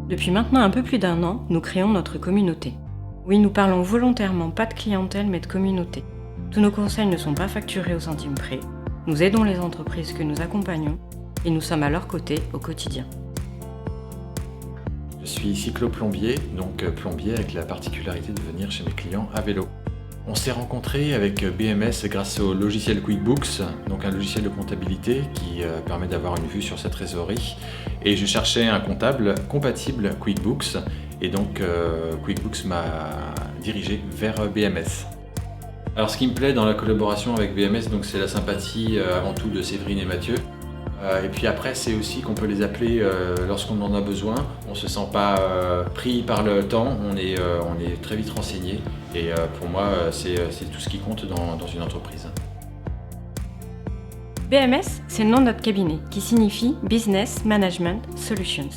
Depuis maintenant un peu plus d'1 an, nous créons notre communauté. Oui, nous parlons volontairement pas de clientèle mais de communauté. Tous nos conseils ne sont pas facturés au centime près. Nous aidons les entreprises que nous accompagnons et nous sommes à leur côté au quotidien. Je suis cyclo-plombier, donc plombier avec la particularité de venir chez mes clients à vélo. On s'est rencontrés avec BMS grâce au logiciel QuickBooks, donc un logiciel de comptabilité qui permet d'avoir une vue sur sa trésorerie. Et je cherchais un comptable compatible QuickBooks, et donc QuickBooks m'a dirigé vers BMS. Alors ce qui me plaît dans la collaboration avec BMS, donc c'est la sympathie avant tout de Séverine et Mathieu. Et puis après, c'est aussi qu'on peut les appeler lorsqu'on en a besoin. On ne se sent pas pris par le temps, on est très vite renseigné. Et pour moi, c'est tout ce qui compte dans une entreprise. BMS, c'est le nom de notre cabinet, qui signifie Business Management Solutions.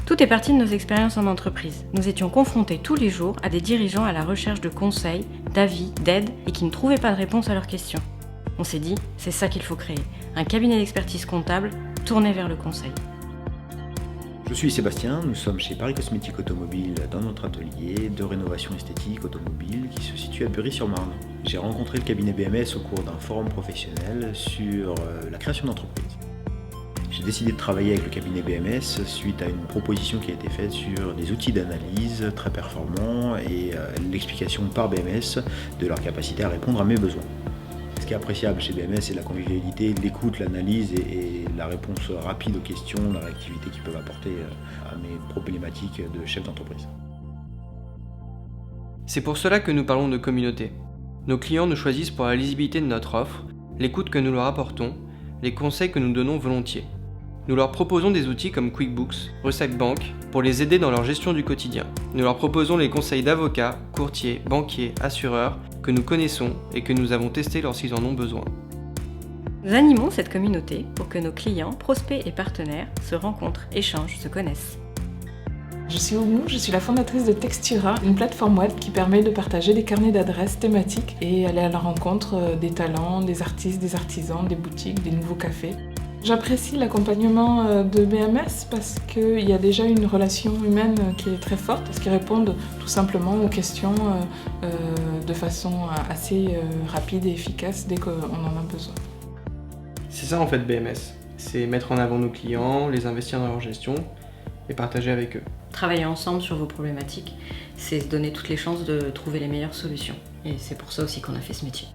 Tout est parti de nos expériences en entreprise. Nous étions confrontés tous les jours à des dirigeants à la recherche de conseils, d'avis, d'aide et qui ne trouvaient pas de réponse à leurs questions. On s'est dit, c'est ça qu'il faut créer, un cabinet d'expertise comptable tourné vers le conseil. Je suis Sébastien, nous sommes chez Paris Cosmétique Automobile dans notre atelier de rénovation esthétique automobile qui se situe à Bury-sur-Marne. J'ai rencontré le cabinet BMS au cours d'un forum professionnel sur la création d'entreprise. J'ai décidé de travailler avec le cabinet BMS suite à une proposition qui a été faite sur des outils d'analyse très performants et l'explication par BMS de leur capacité à répondre à mes besoins. Ce qui est appréciable chez BMS, c'est la convivialité, l'écoute, l'analyse et la réponse rapide aux questions, la réactivité qu'ils peuvent apporter à mes problématiques de chef d'entreprise. C'est pour cela que nous parlons de communauté. Nos clients nous choisissent pour la lisibilité de notre offre, l'écoute que nous leur apportons, les conseils que nous donnons volontiers. Nous leur proposons des outils comme QuickBooks, Resac Bank, pour les aider dans leur gestion du quotidien. Nous leur proposons les conseils d'avocats, courtiers, banquiers, assureurs, que nous connaissons et que nous avons testés lorsqu'ils en ont besoin. Nous animons cette communauté pour que nos clients, prospects et partenaires se rencontrent, échangent, se connaissent. Je suis Oumou, je suis la fondatrice de Textura, une plateforme web qui permet de partager des carnets d'adresses thématiques et aller à la rencontre des talents, des artistes, des artisans, des boutiques, des nouveaux cafés. J'apprécie l'accompagnement de BMS parce qu'il y a déjà une relation humaine qui est très forte, parce qu'ils répondent tout simplement aux questions de façon assez rapide et efficace dès qu'on en a besoin. C'est ça en fait BMS, c'est mettre en avant nos clients, les investir dans leur gestion et partager avec eux. Travailler ensemble sur vos problématiques, c'est se donner toutes les chances de trouver les meilleures solutions. Et c'est pour ça aussi qu'on a fait ce métier.